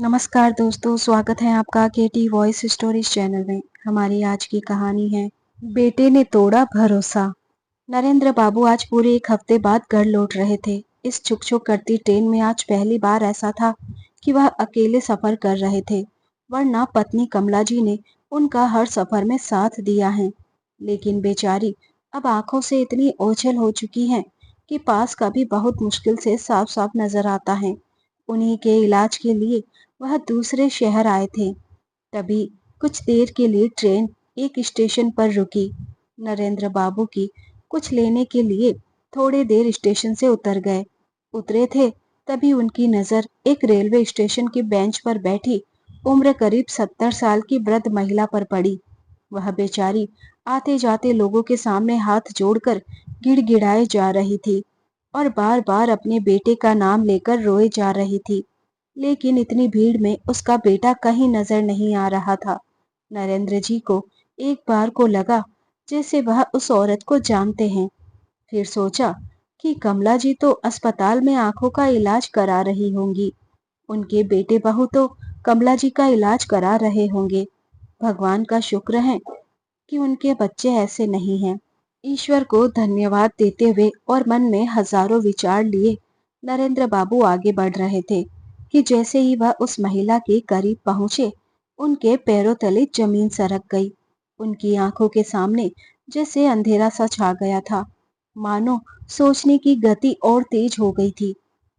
नमस्कार दोस्तों, स्वागत है आपका केटी वॉइस स्टोरीज चैनल में। हमारी आज की कहानी है बेटे ने तोड़ा भरोसा। नरेंद्र बाबू आज पूरे एक हफ्ते बाद घर लौट रहे थे। इस छुक छुक करती ट्रेन में आज पहली बार ऐसा था कि वह अकेले सफर कर रहे थे, वरना पत्नी कमला जी ने उनका हर सफर में साथ दिया है। लेकिन बेचारी अब आंखों से इतनी ओझल हो चुकी है कि पास का भी बहुत मुश्किल से साफ साफ नजर आता है। उन्हीं के इलाज के लिए वह दूसरे शहर आए थे। तभी कुछ देर के लिए ट्रेन एक स्टेशन पर रुकी। नरेंद्र बाबू की कुछ लेने के लिए थोड़े देर स्टेशन से उतर गए। उतरे थे तभी उनकी नजर एक रेलवे स्टेशन की बेंच पर बैठी उम्र करीब 70 साल की वृद्ध महिला पर पड़ी। वह बेचारी आते जाते लोगों के सामने हाथ जोड़कर गिड़गिड़ाए जा रही थी और बार बार अपने बेटे का नाम लेकर रोए जा रही थी। लेकिन इतनी भीड़ में उसका बेटा कहीं नजर नहीं आ रहा था। नरेंद्र जी को एक बार को लगा जैसे वह उस औरत को जानते हैं। फिर सोचा कि कमला जी तो अस्पताल में आंखों का इलाज करा रही होंगी। उनके बेटे बहू तो कमला जी का इलाज करा रहे होंगे। भगवान का शुक्र है कि उनके बच्चे ऐसे नहीं हैं। ईश्वर को धन्यवाद देते हुए और मन में हजारों विचार लिए नरेंद्र बाबू आगे बढ़ रहे थे कि जैसे ही वह उस महिला के करीब पहुंचे, उनके पैरों तले जमीन सरक गई। उनकी आंखों के सामने जैसे अंधेरा सा छा गया था, मानो सोचने की गति और तेज हो गई थी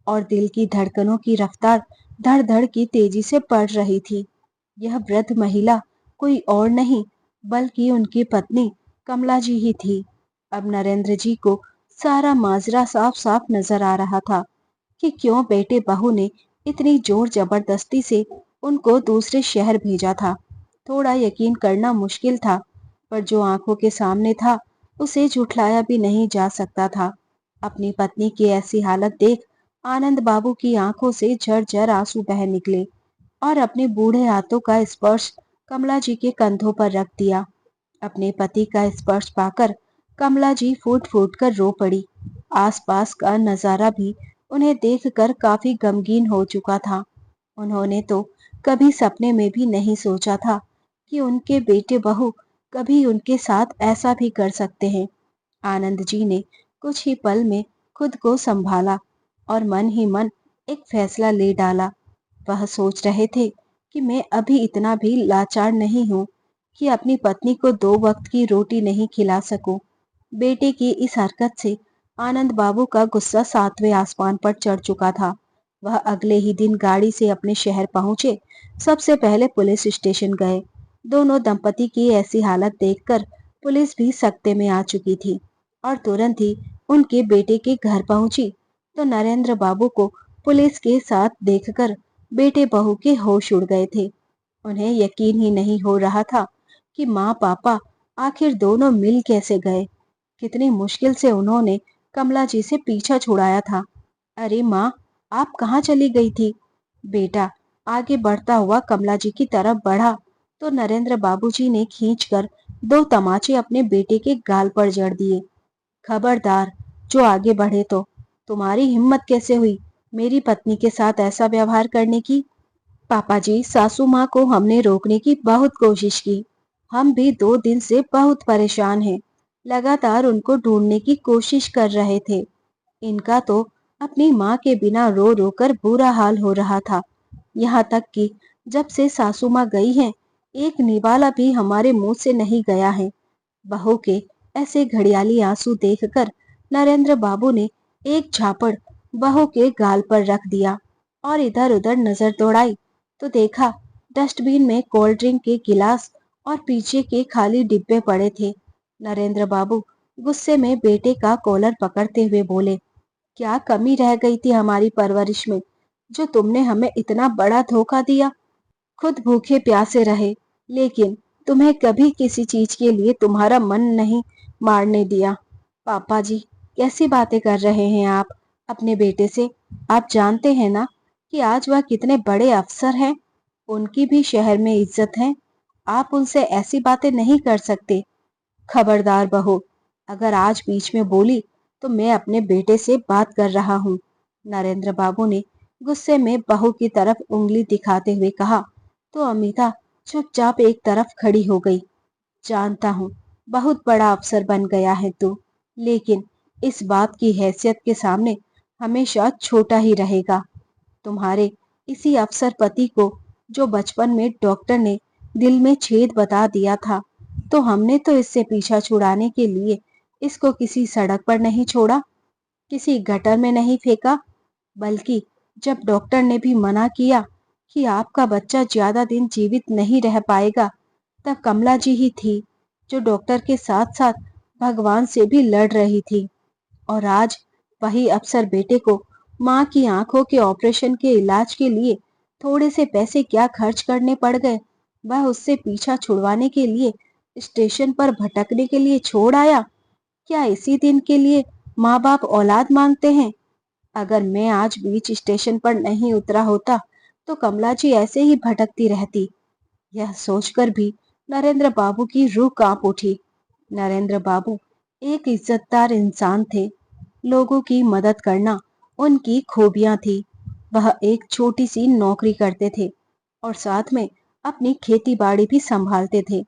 और दिल की धड़कनों की रफ्तार धड़ धड़ की तेजी से बढ़ रही थी। यह वृद्ध महिला कोई और नहीं बल्कि उनकी पत्नी कमला जी ही थी। अब नरेंद्र जी को सारा माजरा साफ साफ नजर आ रहा था कि क्यों बेटे बहू ने इतनी जोर जबरदस्ती से उनको दूसरे शहर भेजा था। थोड़ा यकीन करना मुश्किल था, पर जो आंखों के सामने था उसे झुठलाया भी नहीं जा सकता था। अपनी पत्नी की ऐसी हालत देख आनंद बाबू की आंखों से झरझर आंसू बह निकले और अपने बूढ़े हाथों का स्पर्श कमला जी के कंधों पर रख दिया। अपने पति का स्पर्श पाकर कमला जी फूट फूट कर रो पड़ी। आसपास का नजारा भी उन्हें देखकर काफी गमगीन हो चुका था। उन्होंने तो कभी सपने में भी नहीं सोचा था कि उनके बेटे बहू कभी उनके साथ ऐसा भी कर सकते हैं। आनंद जी ने कुछ ही पल में खुद को संभाला और मन ही मन एक फैसला ले डाला। वह सोच रहे थे कि मैं अभी इतना भी लाचार नहीं हूँ कि अपनी पत्नी को 2 वक्त की रोटी नहीं खिला सकूं। बेटे की इस हरकत से आनंद बाबू का गुस्सा 7वें आसमान पर चढ़ चुका था। वह अगले ही दिन गाड़ी से अपने शहर पहुंचे। सबसे पहले पुलिस स्टेशन गए। दोनों दंपति की ऐसी हालत देखकर पुलिस भी सकते में आ चुकी थी और तुरंत ही उनके बेटे के घर पहुंची। तो नरेंद्र बाबू को पुलिस के साथ देखकर बेटे बहू के होश उड़ गए थे। उन्हें यकीन ही नहीं हो रहा था कि माँ पापा आखिर दोनों मिल कैसे गए। कितनी मुश्किल से उन्होंने कमला जी से पीछा छुड़ाया था। अरे माँ, आप कहाँ चली गई थी? बेटा आगे बढ़ता हुआ कमला जी की तरफ बढ़ा तो नरेंद्र बाबूजी ने खींचकर 2 तमाचे अपने बेटे के गाल पर जड़ दिए। खबरदार, जो आगे बढ़े तो। तुम्हारी हिम्मत कैसे हुई मेरी पत्नी के साथ ऐसा व्यवहार करने की? पापा जी, सासू माँ को हमने रोकने की बहुत कोशिश की। हम भी 2 दिन से बहुत परेशान हैं। लगातार उनको ढूंढने की कोशिश कर रहे थे। इनका तो अपनी माँ के बिना रो रो कर बुरा हाल हो रहा था। यहाँ तक कि जब से सासू माँ गई हैं, एक निवाला भी हमारे मुंह से नहीं गया है। बहू के ऐसे घड़ियाली आंसू देखकर नरेंद्र बाबू ने एक झापड़ बहू के गाल पर रख दिया और इधर उधर नजर दौड़ाई तो देखा डस्टबिन में कोल्ड ड्रिंक के गिलास और पीछे के खाली डिब्बे पड़े थे। नरेंद्र बाबू गुस्से में बेटे का कॉलर पकड़ते हुए बोले, क्या कमी रह गई थी हमारी परवरिश में जो तुमने हमें इतना बड़ा धोखा दिया? खुद भूखे प्यासे रहे, लेकिन तुम्हें कभी किसी चीज के लिए तुम्हारा मन नहीं मारने दिया। पापा जी, कैसी बातें कर रहे हैं आप अपने बेटे से? आप जानते हैं ना कि आज वह कितने बड़े अफसर हैं। उनकी भी शहर में इज्जत है। आप उनसे ऐसी बातें नहीं कर सकते। खबरदार बहू, अगर आज बीच में बोली तो मैं अपने बेटे से बात कर रहा हूँ। नरेंद्र बाबू ने गुस्से में बहू की तरफ उंगली दिखाते हुए कहा। तो अमिता चुपचाप एक तरफ खड़ी हो गई। जानता हूँ बहुत बड़ा अफसर बन गया है तू, लेकिन इस बात की हैसियत के सामने हमेशा छोटा ही रहेगा। तुम्हारे इसी अफसर पति को जो बचपन में डॉक्टर ने दिल में छेद बता दिया था, तो हमने तो इससे पीछा छुड़ाने के लिए इसको किसी सड़क पर नहीं छोड़ा, किसी गटर में नहीं फेंका, बल्कि जब डॉक्टर ने भी मना किया कि आपका बच्चा ज्यादा दिन जीवित नहीं रह पाएगा, तब कमला जी ही थी जो डॉक्टर के साथ साथ भगवान से भी लड़ रही थी। और आज वही अफसर बेटे को माँ की आंखों के ऑपरेशन के इलाज के लिए थोड़े से पैसे क्या खर्च करने पड़ गए, वह उससे पीछा छुड़वाने के लिए स्टेशन पर भटकने के लिए छोड़ आया। क्या इसी दिन के लिए माँ बाप औलाद मांगते हैं? अगर मैं आज बीच स्टेशन पर नहीं उतरा होता, तो कमला जी ऐसे ही भटकती रहती। यह सोचकर भी नरेंद्र बाबू की रूह कांप उठी। नरेंद्र बाबू एक इज्जतदार इंसान थे। लोगों की मदद करना उनकी खूबियां थी। वह एक छोटी सी नौकरी करते थे और साथ में अपनी खेती बाड़ी भी संभालते थे।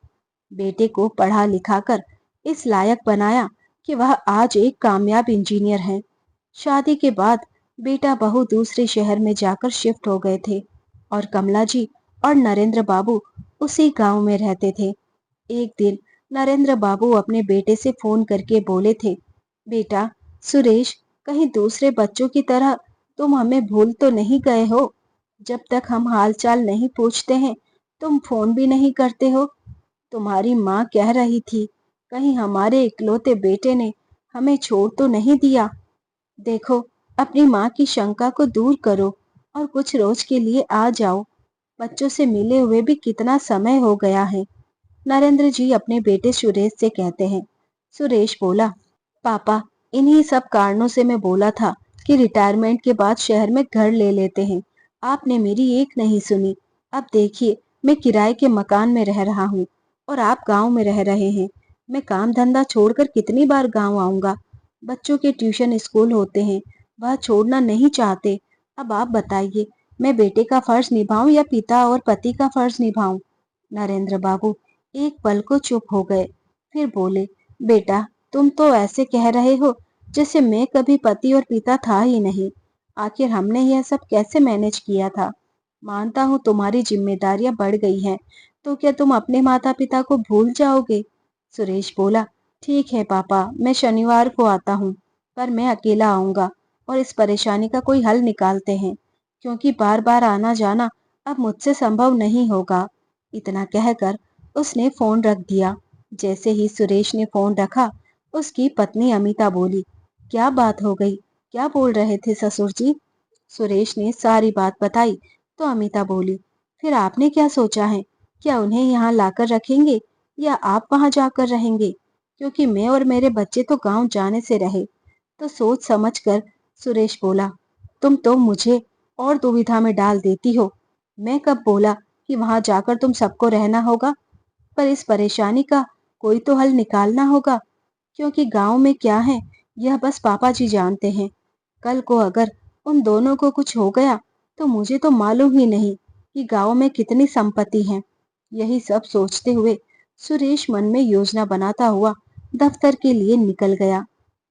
बेटे को पढ़ा लिखा कर इस लायक बनाया कि वह आज एक कामयाब इंजीनियर है। शादी के बाद बेटा बहू दूसरे शहर में जाकर शिफ्ट हो गए थे और कमला जी और नरेंद्र बाबू उसी गांव में रहते थे। एक दिन नरेंद्र बाबू अपने बेटे से फोन करके बोले थे, बेटा सुरेश, कहीं दूसरे बच्चों की तरह तुम हमें भूल तो नहीं गए हो? जब तक हम हालचाल नहीं पूछते हैं, तुम फोन भी नहीं करते हो। तुम्हारी माँ कह रही थी, कहीं हमारे इकलौते बेटे ने हमें छोड़ तो नहीं दिया। देखो, अपनी माँ की शंका को दूर करो और कुछ रोज के लिए आ जाओ। बच्चों से मिले हुए भी कितना समय हो गया है। नरेंद्र जी अपने बेटे सुरेश से कहते हैं। सुरेश बोला, पापा, इन्हीं सब कारणों से मैं बोला था कि रिटायरमेंट के बाद शहर में घर ले लेते हैं। आपने मेरी एक नहीं सुनी। अब देखिए, मैं किराए के मकान में रह रहा हूँ और आप गांव में रह रहे हैं। मैं काम धंधा छोड़कर कितनी बार गांव आऊंगा? बच्चों के ट्यूशन स्कूल होते हैं, वह छोड़ना नहीं चाहते। अब आप बताइए, मैं बेटे का फर्ज निभाऊं या पिता और पति का फर्ज निभाऊं? नरेंद्र बाबू एक पल को चुप हो गए, फिर बोले, बेटा, तुम तो ऐसे कह रहे हो जैसे मैं कभी पति और पिता था ही नहीं। आखिर हमने यह सब कैसे मैनेज किया था? मानता हूँ तुम्हारी जिम्मेदारियां बढ़ गई हैं, तो क्या तुम अपने माता पिता को भूल जाओगे? सुरेश बोला, ठीक है पापा, मैं शनिवार को आता हूँ, पर मैं अकेला आऊंगा और इस परेशानी का कोई हल निकालते हैं, क्योंकि बार बार आना जाना अब मुझसे संभव नहीं होगा। इतना कहकर उसने फोन रख दिया। जैसे ही सुरेश ने फोन रखा, उसकी पत्नी अमिता बोली, क्या बात हो गई? क्या बोल रहे थे ससुर जी? सुरेश ने सारी बात बताई तो अमिता बोली, फिर आपने क्या सोचा है? क्या उन्हें यहाँ लाकर रखेंगे या आप वहां जाकर रहेंगे? क्योंकि मैं और मेरे बच्चे तो गांव जाने से रहे। तो सोच समझकर सुरेश बोला, तुम तो मुझे और दुविधा में डाल देती हो। मैं कब बोला कि वहां जाकर तुम सबको रहना होगा? पर इस परेशानी का कोई तो हल निकालना होगा, क्योंकि गांव में क्या है यह बस पापा जी जानते हैं। कल को अगर उन दोनों को कुछ हो गया तो मुझे तो मालूम ही नहीं कि गांव में कितनी संपत्ति है। यही सब सोचते हुए सुरेश मन में योजना बनाता हुआ दफ्तर के लिए निकल गया।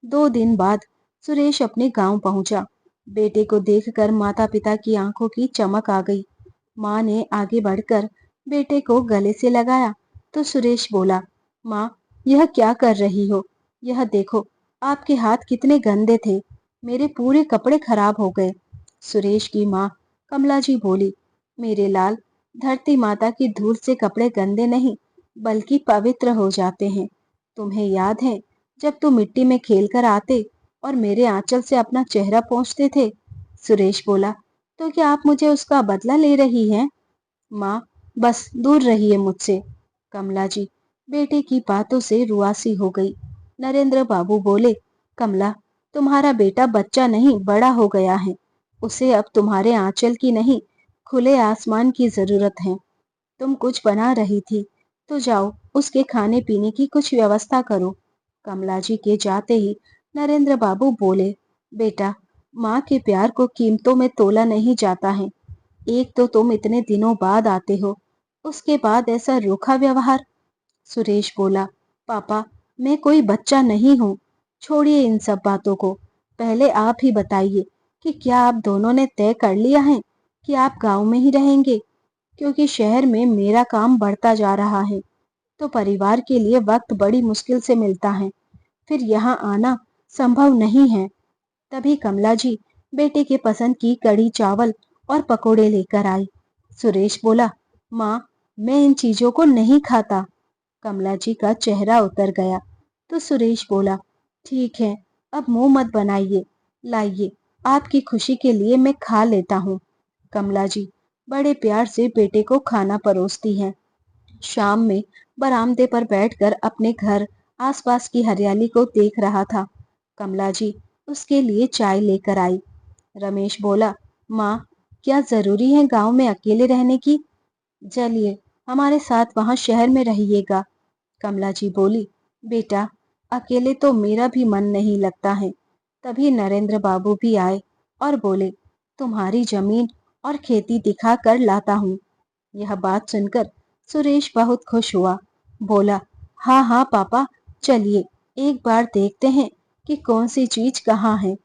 2 दिन बाद सुरेश अपने गांव पहुंचा। बेटे को देखकर माता पिता की आंखों की चमक आ गई। माँ ने आगे बढ़कर बेटे को गले से लगाया तो सुरेश बोला, माँ, यह क्या कर रही हो? यह देखो, आपके हाथ कितने गंदे थे। मेरे पूरे कपड़े खराब हो गए। सुरेश की माँ कमला जी बोली, मेरे लाल, धरती माता की धूल से कपड़े गंदे नहीं बल्कि पवित्र हो जाते हैं। तुम्हें याद है जब तुम मिट्टी में खेल कर आते और मेरे आंचल से अपना चेहरा पोंछते थे? सुरेश बोला, तो क्या आप मुझे उसका बदला ले रही हैं? माँ, बस दूर रहिए मुझसे। कमला जी बेटे की बातों से रुआसी हो गई। नरेंद्र बाबू बोले, कमला, तुम्हारा बेटा बच्चा नहीं बड़ा हो गया है। उसे अब तुम्हारे आंचल की नहीं, खुले आसमान की जरूरत है। तुम कुछ बना रही थी, तो जाओ उसके खाने पीने की कुछ व्यवस्था करो। कमला जी के जाते ही नरेंद्र बाबू बोले, बेटा, माँ के प्यार को कीमतों में तोला नहीं जाता है। एक तो तुम इतने दिनों बाद आते हो, उसके बाद ऐसा रूखा व्यवहार। सुरेश बोला, पापा, मैं कोई बच्चा नहीं हूँ। छोड़िए इन सब बातों को। पहले आप ही बताइए कि क्या आप दोनों ने तय कर लिया है कि आप गांव में ही रहेंगे? क्योंकि शहर में मेरा काम बढ़ता जा रहा है, तो परिवार के लिए वक्त बड़ी मुश्किल से मिलता है। फिर यहाँ आना संभव नहीं है। तभी कमला जी बेटे के पसंद की कढ़ी चावल और पकोड़े लेकर आई। सुरेश बोला, माँ, मैं इन चीजों को नहीं खाता। कमला जी का चेहरा उतर गया तो सुरेश बोला, ठीक है, अब मुंह मत बनाइए। लाइए, आपकी खुशी के लिए मैं खा लेता हूँ। कमला जी बड़े प्यार से बेटे को खाना परोसती हैं। शाम में बरामदे पर बैठकर अपने घर आसपास की हरियाली को देख रहा था। कमला जी उसके लिए चाय लेकर आई। रमेश बोला, माँ, क्या जरूरी है गांव में अकेले रहने की? चलिए, हमारे साथ वहां शहर में रहिएगा। कमला जी बोली, बेटा, अकेले तो मेरा भी मन नहीं लगता है। तभी नरेंद्र बाबू भी आए और बोले, तुम्हारी जमीन और खेती दिखा कर लाता हूँ। यह बात सुनकर सुरेश बहुत खुश हुआ। बोला, हाँ हाँ पापा, चलिए एक बार देखते हैं कि कौन सी चीज कहाँ है।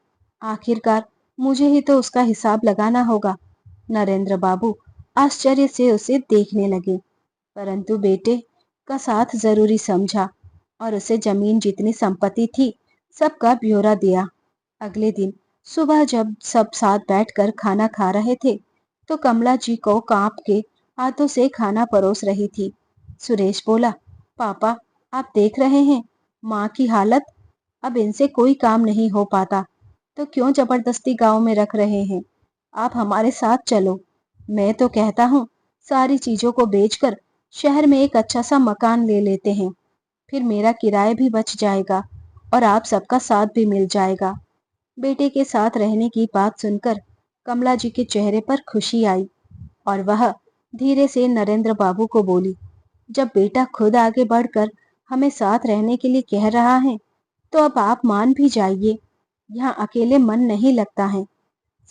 आखिरकार मुझे ही तो उसका हिसाब लगाना होगा। नरेंद्र बाबू आश्चर्य से उसे देखने लगे, परंतु बेटे का साथ जरूरी समझा और उसे जमीन जितनी संपत्ति थी सबका ब्यौरा दिया। अगले दिन सुबह जब सब साथ बैठकर खाना खा रहे थे, तो कमला जी को कांप के हाथों से खाना परोस रही थी। सुरेश बोला, पापा, आप देख रहे हैं माँ की हालत। अब इनसे कोई काम नहीं हो पाता, तो क्यों जबरदस्ती गांव में रख रहे हैं? आप हमारे साथ चलो। मैं तो कहता हूँ सारी चीजों को बेचकर शहर में एक अच्छा सा मकान ले लेते हैं। फिर मेरा किराया भी बच जाएगा और आप सबका साथ भी मिल जाएगा। बेटे के साथ रहने की बात सुनकर कमला जी के चेहरे पर खुशी आई और वह धीरे से नरेंद्र बाबू को बोली, जब बेटा खुद आगे बढ़कर हमें साथ रहने के लिए कह रहा है, तो अब आप मान भी जाइए। यहाँ अकेले मन नहीं लगता है,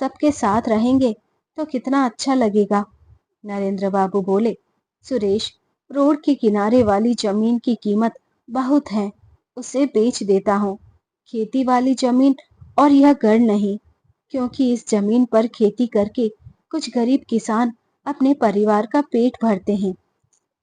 सबके साथ रहेंगे तो कितना अच्छा लगेगा। नरेंद्र बाबू बोले, सुरेश, रोड के किनारे वाली जमीन की कीमत बहुत है, उसे बेच देता हूँ। खेती वाली जमीन और यह घर नहीं, क्योंकि इस जमीन पर खेती करके कुछ गरीब किसान अपने परिवार का पेट भरते हैं।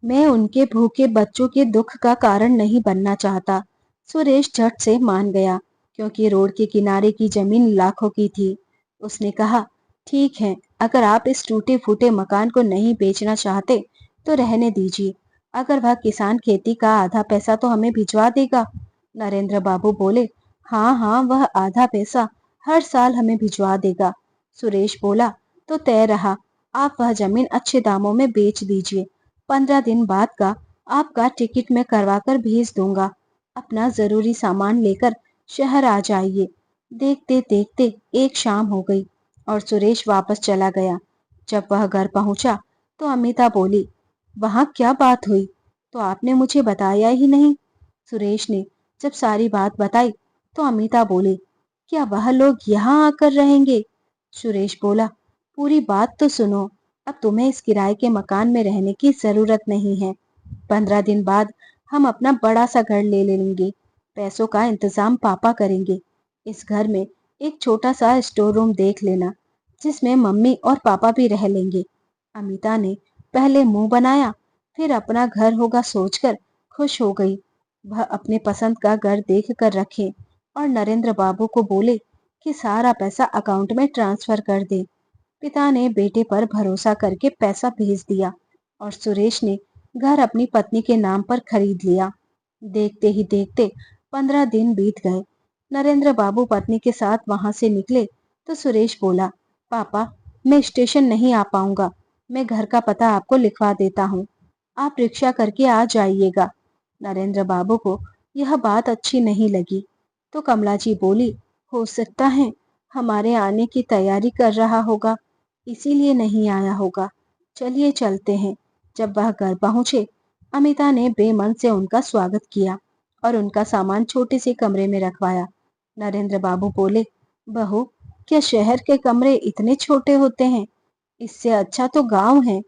मैं उनके भूखे बच्चों के दुख का कारण नहीं बनना चाहता। सुरेश झट से मान गया, क्योंकि रोड के किनारे की जमीन लाखों की थी। उसने कहा, ठीक है, अगर आप इस टूटे फूटे मकान को नहीं बेचना चाहते तो रहने दीजिए। अगर वह किसान खेती का आधा पैसा तो हमें भिजवा देगा। नरेंद्र बाबू बोले, हाँ हाँ, वह आधा पैसा हर साल हमें भिजवा देगा। सुरेश बोला, तो तय रहा, आप वह जमीन अच्छे दामों में बेच दीजिए। 15 दिन बाद का आपका टिकट मैं करवा कर भेज दूंगा। अपना जरूरी सामान लेकर शहर आ जाइए। देखते देखते एक शाम हो गई और सुरेश वापस चला गया। जब वह घर पहुंचा तो अमिता बोली, वहां क्या बात हुई? तो आपने मुझे बताया ही नहीं। सुरेश ने जब सारी बात बताई तो अमिता बोली, क्या वह लोग यहाँ आकर रहेंगे? सुरेश बोला, पूरी बात तो सुनो। अब तुम्हें इस किराए के मकान में रहने की जरूरत नहीं है। 15 दिन बाद हम अपना बड़ा सा घर ले लेंगे। पैसों का इंतजाम पापा करेंगे। इस घर में एक छोटा सा स्टोर रूम देख लेना, जिसमें मम्मी और पापा भी रह लेंगे। अमिता ने पहले मुंह बनाया, फिर अपना घर होगा सोचकर खुश हो गई। वह अपने पसंद का घर देख कर रखे और नरेंद्र बाबू को बोले कि सारा पैसा अकाउंट में ट्रांसफर कर दे। पिता ने बेटे पर भरोसा करके पैसा भेज दिया और सुरेश ने घर अपनी पत्नी के नाम पर खरीद लिया। देखते ही देखते 15 दिन बीत गए। नरेंद्र बाबू पत्नी के साथ वहां से निकले तो सुरेश बोला, पापा, मैं स्टेशन नहीं आ पाऊंगा। मैं घर का पता आपको लिखवा देता हूँ, आप रिक्शा करके आ जाइएगा। नरेंद्र बाबू को यह बात अच्छी नहीं लगी, तो कमला जी बोली, हो सकता है हमारे आने की तैयारी कर रहा होगा, इसीलिए नहीं आया होगा। चलिए चलते हैं। जब वह घर पहुंचे, अमिता ने बेमन से उनका स्वागत किया और उनका सामान छोटे से कमरे में रखवाया। नरेंद्र बाबू बोले, बहू, क्या शहर के कमरे इतने छोटे होते हैं? इससे अच्छा तो गांव है।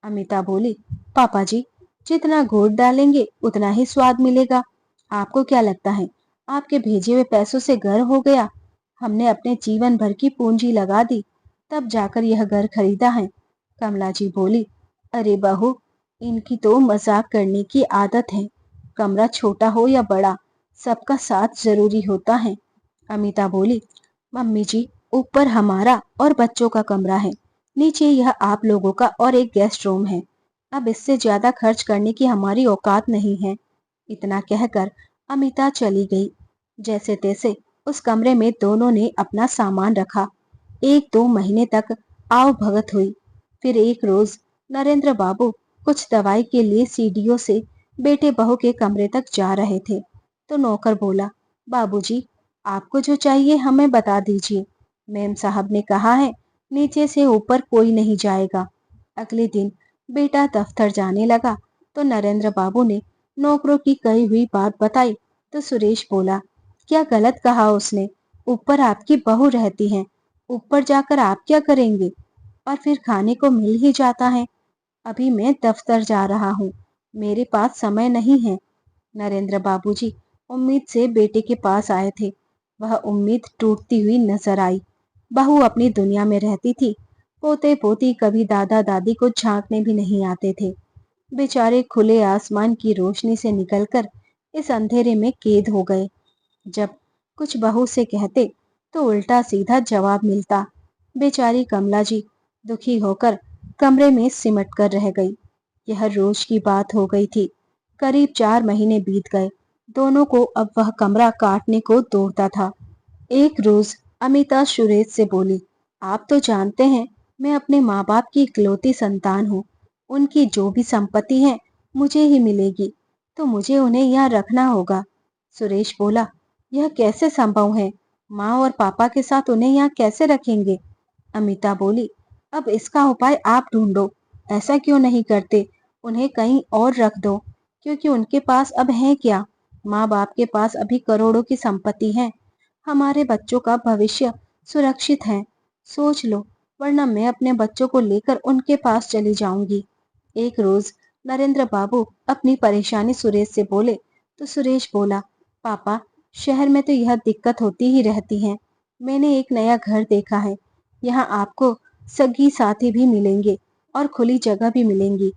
अमिता बोली, पापा जी, जितना गुड़ डालेंगे उतना ही स्वाद मिलेगा। आपको क्या लगता है आपके भेजे हुए पैसों से घर हो गया? हमने अपने जीवन भर की पूंजी लगा दी, तब जाकर यह घर खरीदा है। कमला जी बोली, अरे बहू, इनकी तो मजाक करने की आदत है। कमरा छोटा हो या बड़ा, सबका साथ जरूरी होता है। अमिता बोली, मम्मी जी, ऊपर हमारा और बच्चों का कमरा है, नीचे यह आप लोगों का और एक गेस्ट रूम है। अब इससे ज्यादा खर्च करने की हमारी औकात नहीं है। इतना कहकर अमिता चली गई। जैसे तैसे उस कमरे में दोनों ने अपना सामान रखा। 1-2 महीने तक आओ भगत हुई। फिर एक रोज नरेंद्र बाबू कुछ दवाई के लिए सीढ़ियों से बेटे बहू के कमरे तक जा रहे थे, तो नौकर बोला, बाबूजी, आपको जो चाहिए हमें बता दीजिए। मेम साहब ने कहा है नीचे से ऊपर कोई नहीं जाएगा। अगले दिन बेटा दफ्तर जाने लगा तो नरेंद्र बाबू ने नौकरों की कही हुई बात बताई तो सुरेश बोला, क्या गलत कहा उसने? ऊपर आपकी बहू रहती है, ऊपर जाकर आप क्या करेंगे? और फिर खाने को मिल ही जाता है। अभी मैं दफ्तर जा रहा हूँ, मेरे पास समय नहीं है। नरेंद्र बाबूजी उम्मीद से बेटे के पास आए थे। वह उम्मीद टूटती हुई नजर आई। बहू अपनी दुनिया में रहती थी। पोते पोती कभी दादा दादी को झांकने भी नहीं आते थे। बेचारे खुले आसमान की रोशनी से निकलकर इस अंधेरे में कैद हो गए। जब कुछ बहू से कहते तो उल्टा सीधा जवाब मिलता। बेचारी कमला जी दुखी होकर कमरे में सिमट कर रह गई। यह रोज की बात हो गई थी। करीब 4 महीने बीत गए। दोनों को अब वह कमरा काटने को दौड़ता था। एक रोज अमिता सुरेश से बोली, आप तो जानते हैं मैं अपने माँ बाप की इकलौती संतान हूँ। उनकी जो भी संपत्ति है मुझे ही मिलेगी, तो मुझे उन्हें यहाँ रखना होगा। सुरेश बोला, यह कैसे संभव है? माँ और पापा के साथ उन्हें यहाँ कैसे रखेंगे? अमिता बोली, अब इसका उपाय आप ढूंढो। ऐसा क्यों नहीं करते, उन्हें कहीं और रख दो, क्योंकि उनके पास अब है क्या? माँ बाप के पास अभी करोड़ों की संपत्ति है। हमारे बच्चों का भविष्य सुरक्षित है। सोच लो, वरना मैं अपने बच्चों को लेकर उनके पास चली जाऊंगी। एक रोज नरेंद्र बाबू अपनी परेशानी सुरेश से बोले तो सुरेश बोला, पापा, शहर में तो यह दिक्कत होती ही रहती है। मैंने एक नया घर देखा है। यहाँ आपको सगी साथी भी मिलेंगे और खुली जगह भी मिलेंगी।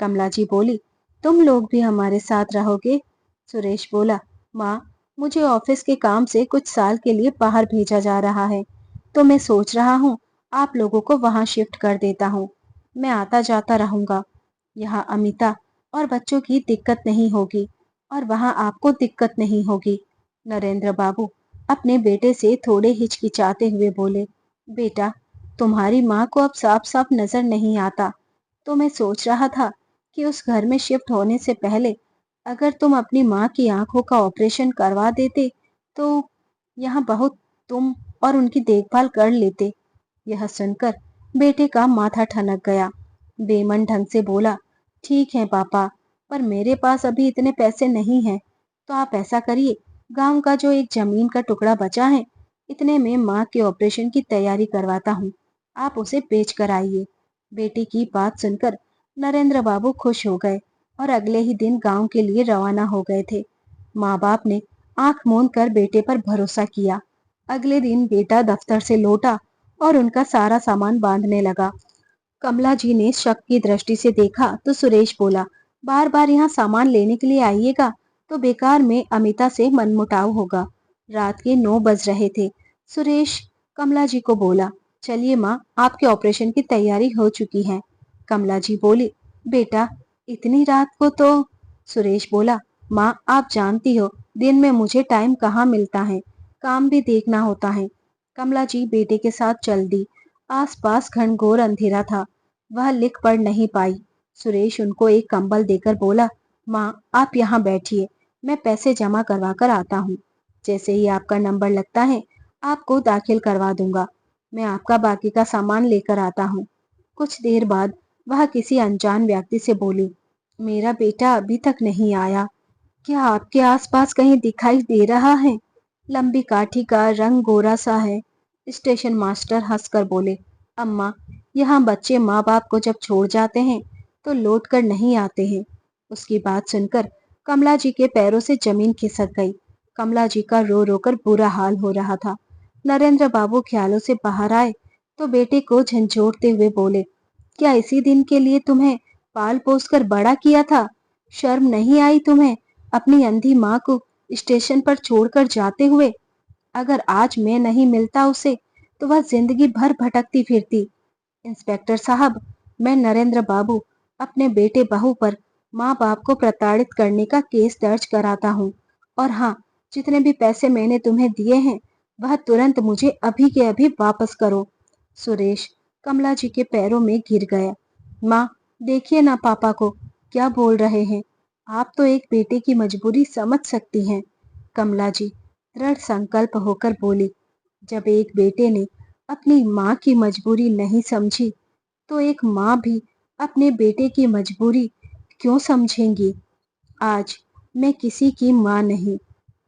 कमला जी बोली, तुम लोग भी हमारे साथ रहोगे? सुरेश बोला, माँ, मुझे ऑफिस के काम से कुछ साल के लिए बाहर भेजा जा रहा है, तो मैं सोच रहा हूँ आप लोगों को वहां शिफ्ट कर देता हूँ। मैं आता जाता रहूंगा। यहाँ अमिता और बच्चों की दिक्कत नहीं होगी और वहां आपको दिक्कत नहीं होगी। नरेंद्र बाबू अपने बेटे से थोड़े हिचकिचाते हुए बोले, बेटा, तुम्हारी माँ को अब साफ साफ नजर नहीं आता, तो मैं सोच रहा था कि उस घर में शिफ्ट होने से पहले अगर तुम अपनी माँ की आंखों का ऑपरेशन करवा देते तो यहाँ बहुत तुम और उनकी देखभाल कर लेते। यह सुनकर बेटे का माथा ठनक गया। बेमन ढंग से बोला, ठीक है पापा, पर मेरे पास अभी इतने पैसे नहीं हैं। तो आप ऐसा करिए, गांव का जो एक जमीन का टुकड़ा बचा है, इतने में माँ के ऑपरेशन की तैयारी करवाता हूँ, आप उसे बेच कर आइए। बेटे की बात सुनकर नरेंद्र बाबू खुश हो गए और अगले ही दिन गांव के लिए रवाना हो गए थे। माँ बाप ने आंख मूंद कर बेटे पर भरोसा किया। अगले दिन बेटा दफ्तर से लौटा और उनका सारा सामान बांधने लगा। कमला जी ने शक की दृष्टि से देखा तो सुरेश बोला, बार बार यहाँ सामान लेने के लिए आइएगा तो बेकार में अमिता से मनमुटाव होगा। रात के 9 बज रहे थे। सुरेश कमला जी को बोला, चलिए माँ, आपके ऑपरेशन की तैयारी हो चुकी है। कमला जी बोली, बेटा, इतनी रात को तो? सुरेश बोला, माँ, आप जानती हो दिन में मुझे टाइम कहाँ मिलता है, काम भी देखना होता है। कमला जी बेटे के साथ चल दी। आसपास घनघोर अंधेरा था। वह लिख पढ़ नहीं पाई। सुरेश उनको एक कंबल देकर बोला, माँ, आप यहाँ बैठिए, मैं पैसे जमा करवा कर आता हूँ। जैसे ही आपका नंबर लगता है आपको दाखिल करवा दूंगा। मैं आपका बाकी का सामान लेकर आता हूँ। कुछ देर बाद वह किसी अनजान व्यक्ति से बोली, मेरा बेटा अभी तक नहीं आया, क्या आपके आसपास कहीं दिखाई दे रहा है? लंबी काठी का रंग गोरा सा है, स्टेशन मास्टर हंसकर बोले, अम्मा, यहाँ बच्चे माँ बाप को जब छोड़ जाते हैं तो लौट कर नहीं आते हैं। उसकी बात सुनकर कमला जी के पैरों से जमीन खिसक गई। कमला जी का रो रो कर बुरा हाल हो रहा था। नरेंद्र बाबू ख्यालों से बाहर आए तो बेटे को झंझोड़ते हुए बोले, क्या इसी दिन के लिए तुम्हें पाल पोस कर बड़ा किया था? शर्म नहीं आई तुम्हें अपनी अंधी माँ को स्टेशन पर छोड़कर जाते हुए? अगर आज मैं नहीं मिलता उसे तो वह जिंदगी भर भटकती फिरती। इंस्पेक्टर साहब, मैं नरेंद्र बाबू अपने बेटे बहू पर माँ बाप को प्रताड़ित करने का केस दर्ज कराता हूँ। और हाँ, जितने भी पैसे मैंने तुम्हें दिए हैं वह तुरंत मुझे अभी के अभी वापस करो। सुरेश कमला जी के पैरों में गिर गया। माँ, देखिए ना पापा को क्या बोल रहे हैं। आप तो एक बेटे की मजबूरी समझ सकती हैं। कमला जी दृढ़ संकल्प होकर बोली, जब एक बेटे ने अपनी माँ की मजबूरी नहीं समझी तो एक माँ भी अपने बेटे की मजबूरी क्यों समझेंगी। आज मैं किसी की माँ नहीं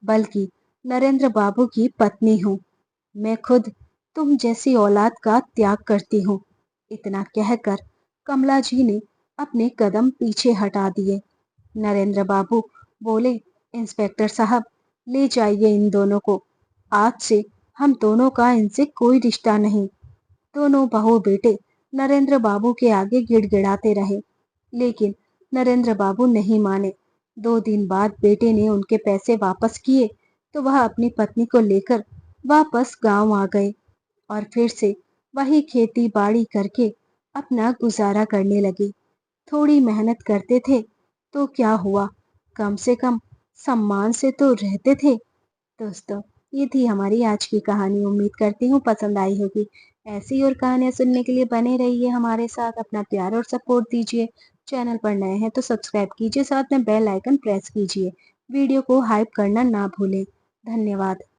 बल्कि नरेंद्र बाबू की पत्नी हूँ। मैं खुद तुम जैसी औलाद का त्याग करती हूँ। इतना कहकर कमला जी ने अपने कदम पीछे हटा दिए। नरेंद्र बाबू बोले, इंस्पेक्टर साहब, ले जाइए इन दोनों को। आज से हम दोनों का इनसे कोई रिश्ता नहीं। दोनों बहू बेटे नरेंद्र बाबू के आगे गिड़गिड़ाते रहे, लेकिन नरेंद्र बाबू नहीं माने। 2 दिन बाद बेटे ने उनके पैसे वापस किए तो वह अपनी पत्नी को लेकर वापस गांव आ गए और फिर से वही खेती बाड़ी करके अपना गुजारा करने लगे। थोड़ी मेहनत करते थे तो क्या हुआ, कम से कम सम्मान से तो रहते थे। दोस्तों, ये थी हमारी आज की कहानी। उम्मीद करती हूँ पसंद आई होगी। ऐसी और कहानियाँ सुनने के लिए बने रहिए हमारे साथ, अपना प्यार और सपोर्ट दीजिए। चैनल पर नए हैं तो सब्सक्राइब कीजिए, साथ में बेल आइकन प्रेस कीजिए। वीडियो को हाइप करना ना भूलें। धन्यवाद।